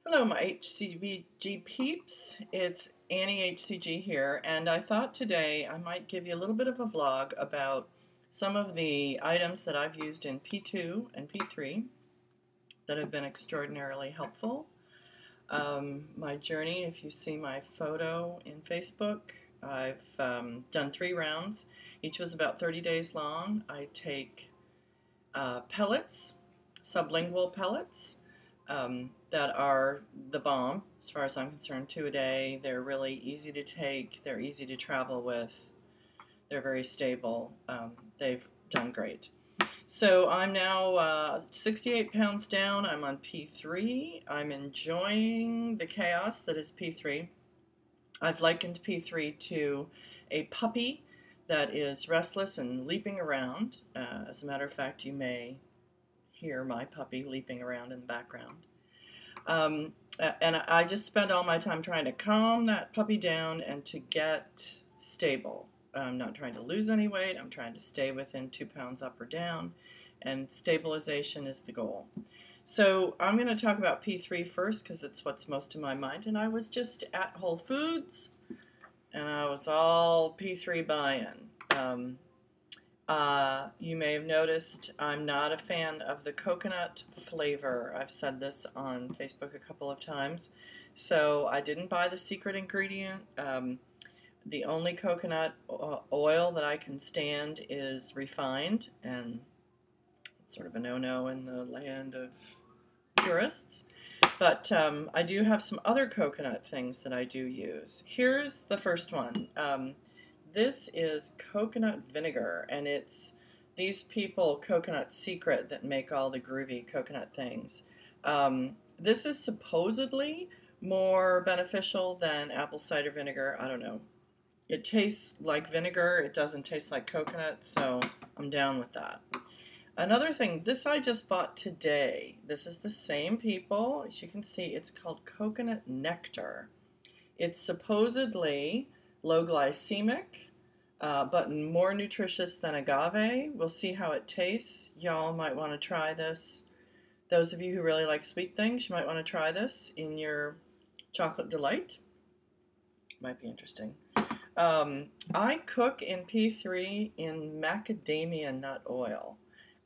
Hello, my HCG peeps. It's Annie Hcg here, and I thought today I might give you a little bit of a vlog about some of the items that I've used in P2 and P3 that have been extraordinarily helpful. My journey, if you see my photo in Facebook, I've done 3 rounds. Each was about 30 days long. I take pellets, sublingual pellets. That are the bomb, as far as I'm concerned. 2 a day. They're really easy to take. They're easy to travel with. They're very stable. They've done great. So I'm now 68 pounds down. I'm on P3. I'm enjoying the chaos that is P3. I've likened P3 to a puppy that is restless and leaping around. As a matter of fact, you may hear my puppy leaping around in the background. And I just spend all my time trying to calm that puppy down and to get stable. I'm not trying to lose any weight. I'm trying to stay within 2 pounds up or down, and stabilization is the goal. So I'm going to talk about P3 first because it's what's most in my mind. And I was just at Whole Foods, and I was all P3 buy-in. You may have noticed I'm not a fan of the coconut flavor. I've said this on Facebook a couple of times. So I didn't buy the secret ingredient. The only coconut oil that I can stand is refined, and it's sort of a no-no in the land of purists. But I do have some other coconut things that I do use. Here's the first one. This is coconut vinegar, and it's these people, Coconut Secret, that make all the groovy coconut things. This is supposedly more beneficial than apple cider vinegar. I don't know. It tastes like vinegar. It doesn't taste like coconut, so I'm down with that. Another thing, this I just bought today. This is the same people. As you can see, it's called coconut nectar. It's supposedly low glycemic, but more nutritious than agave. We'll see how it tastes. Y'all might want to try this. Those of you who really like sweet things, you might want to try this in your chocolate delight. Might be interesting. I cook in P3 in macadamia nut oil.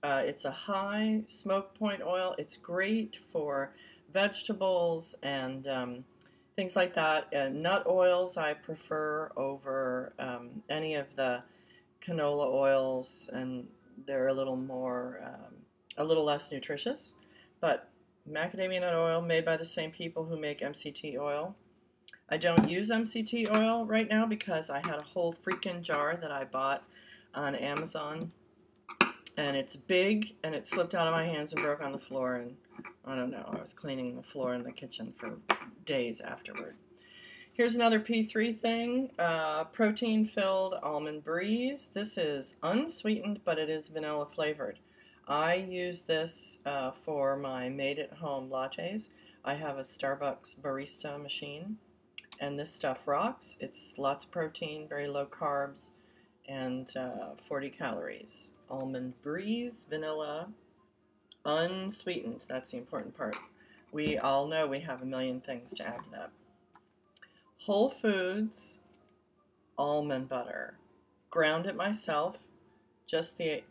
It's a high smoke point oil. It's great for vegetables and things like that. Nut oils I prefer over any of the canola oils, and they're a little more, a little less nutritious. But macadamia nut oil, made by the same people who make MCT oil. I don't use MCT oil right now because I had a whole freaking jar that I bought on Amazon, and it's big, and it slipped out of my hands and broke on the floor, and I don't know, I was cleaning the floor in the kitchen for days afterward. Here's another P3 thing, protein-filled almond breeze. This is unsweetened, but it is vanilla flavored. I use this for my made-at-home lattes. I have a Starbucks barista machine, and this stuff rocks. It's lots of protein, very low carbs, and 40 calories. Almond breeze, vanilla, unsweetened. That's the important part. We all know we have a million things to add to that. Whole Foods almond butter. Ground it myself just the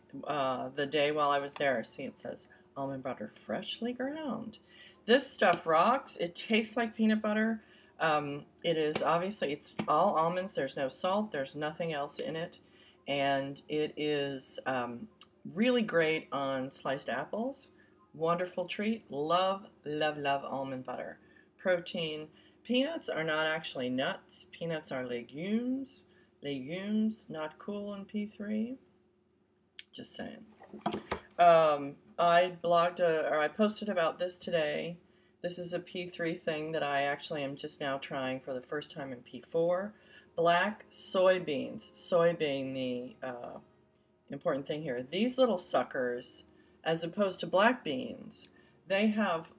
day while I was there. See, it says almond butter freshly ground. This stuff rocks. It tastes like peanut butter. It is obviously, it's all almonds. There's no salt. There's nothing else in it. And it is really great on sliced apples. Wonderful treat. Love, love, love almond butter. Protein. Peanuts are not actually nuts. Peanuts are legumes. Legumes, not cool in P3. Just saying. I blogged, or I posted about this today. This is a P3 thing that I actually am just now trying for the first time in P4. Black soybeans, soy being the important thing here. These little suckers, as opposed to black beans, they have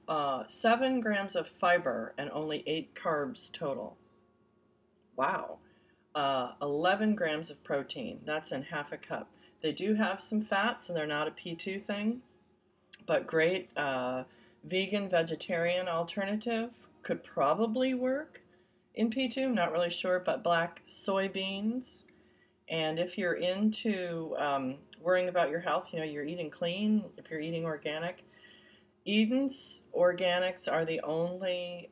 7 grams of fiber and only 8 carbs total. Wow. 11 grams of protein. That's in half a cup. They do have some fats, and they're not a P2 thing, but great vegan vegetarian alternative could probably work in P2. I'm not really sure, but black soybeans. And if you're into worrying about your health, you know, you're eating clean, if you're eating organic, Eden's Organics are the only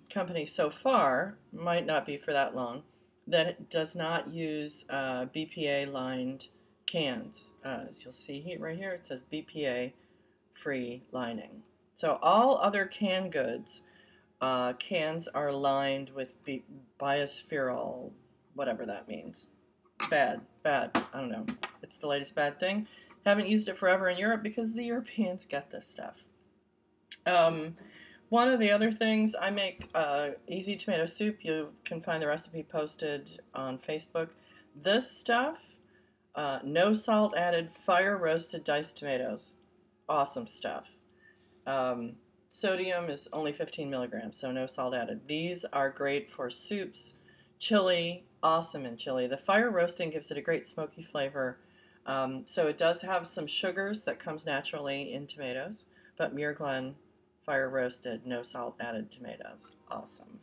company so far, might not be for that long, that does not use BPA-lined cans. As you'll see here, right here, it says BPA-free lining. So all other canned goods, cans are lined with biospherol, whatever that means. Bad, I don't know. It's the latest bad thing. Haven't used it forever in Europe because the Europeans get this stuff. One of the other things, I make easy tomato soup. You can find the recipe posted on Facebook. This stuff, no salt added, fire roasted diced tomatoes. Awesome stuff. Sodium is only 15 milligrams, so no salt added. These are great for soups, chili, awesome in chili. The fire roasting gives it a great smoky flavor. So it does have some sugars that comes naturally in tomatoes, but Muir Glen fire roasted, no salt added tomatoes. Awesome.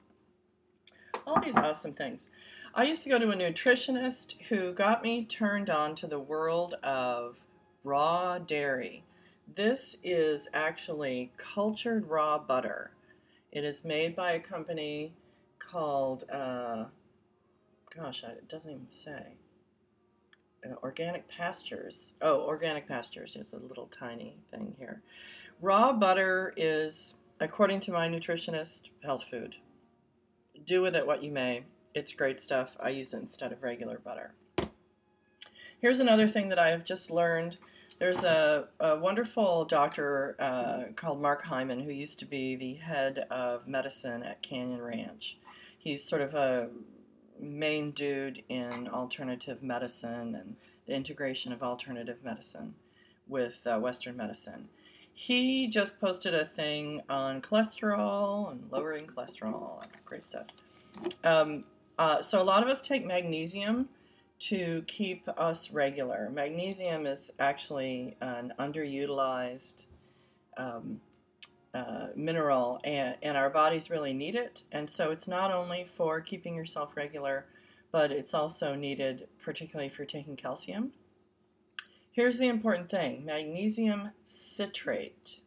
All these awesome things. I used to go to a nutritionist who got me turned on to the world of raw dairy. This is actually cultured raw butter. It is made by a company called, gosh, it doesn't even say. Organic Pastures. Oh, Organic Pastures. There's a little tiny thing here. Raw butter is, according to my nutritionist, health food. Do with it what you may. It's great stuff. I use it instead of regular butter. Here's another thing that I have just learned. There's a wonderful doctor called Mark Hyman who used to be the head of medicine at Canyon Ranch. He's sort of a main dude in alternative medicine and the integration of alternative medicine with Western medicine. He just posted a thing on cholesterol and lowering cholesterol. Great stuff. So a lot of us take magnesium to keep us regular. Magnesium is actually an underutilized mineral, and our bodies really need it. And so it's not only for keeping yourself regular, but it's also needed particularly if you're taking calcium. Here's the important thing, magnesium citrate.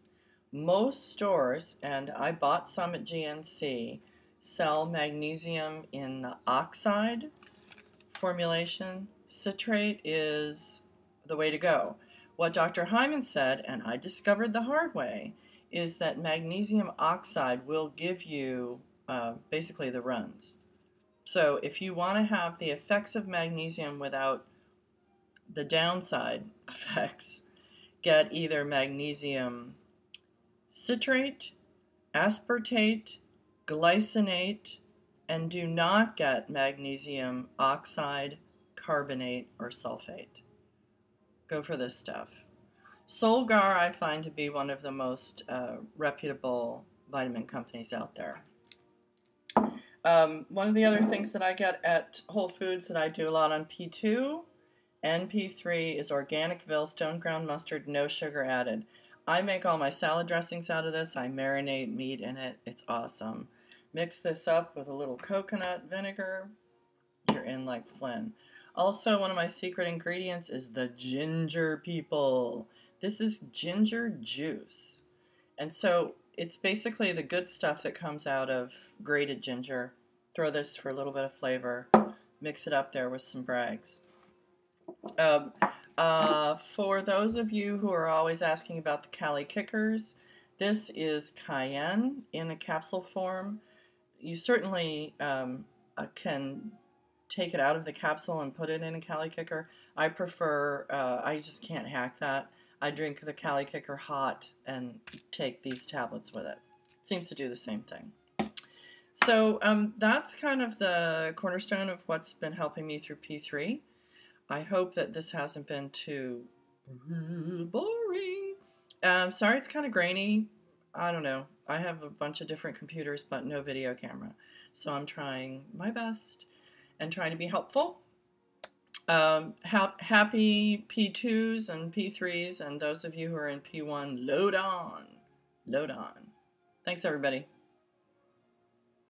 Most stores, and I bought some at GNC, sell magnesium in the oxide formulation. Citrate is the way to go. What Dr. Hyman said, and I discovered the hard way, is that magnesium oxide will give you basically the runs. So if you want to have the effects of magnesium without the downside effects, get either magnesium citrate, aspartate, glycinate, and do not get magnesium oxide, carbonate, or sulfate. Go for this stuff. Solgar I find to be one of the most reputable vitamin companies out there. One of the other things that I get at Whole Foods that I do a lot on P2 and P3 is Organicville stone ground mustard, no sugar added. I make all my salad dressings out of this. I marinate meat in it. It's awesome. Mix this up with a little coconut vinegar. You're in like Flynn. Also, one of my secret ingredients is the ginger, people. This is ginger juice. And so it's basically the good stuff that comes out of grated ginger. Throw this for a little bit of flavor. Mix it up there with some Bragg's. For those of you who are always asking about the Cali Kickers, this is cayenne in a capsule form. You certainly can take it out of the capsule and put it in a Cali Kicker. I prefer, I just can't hack that. I drink the Cali Kicker hot and take these tablets with it. Seems to do the same thing. So that's kind of the cornerstone of what's been helping me through P3. I hope that this hasn't been too boring. Sorry it's kind of grainy. I don't know. I have a bunch of different computers but no video camera. So I'm trying my best and trying to be helpful. Happy P2s and P3s and those of you who are in P1, load on. Load on. Thanks, everybody.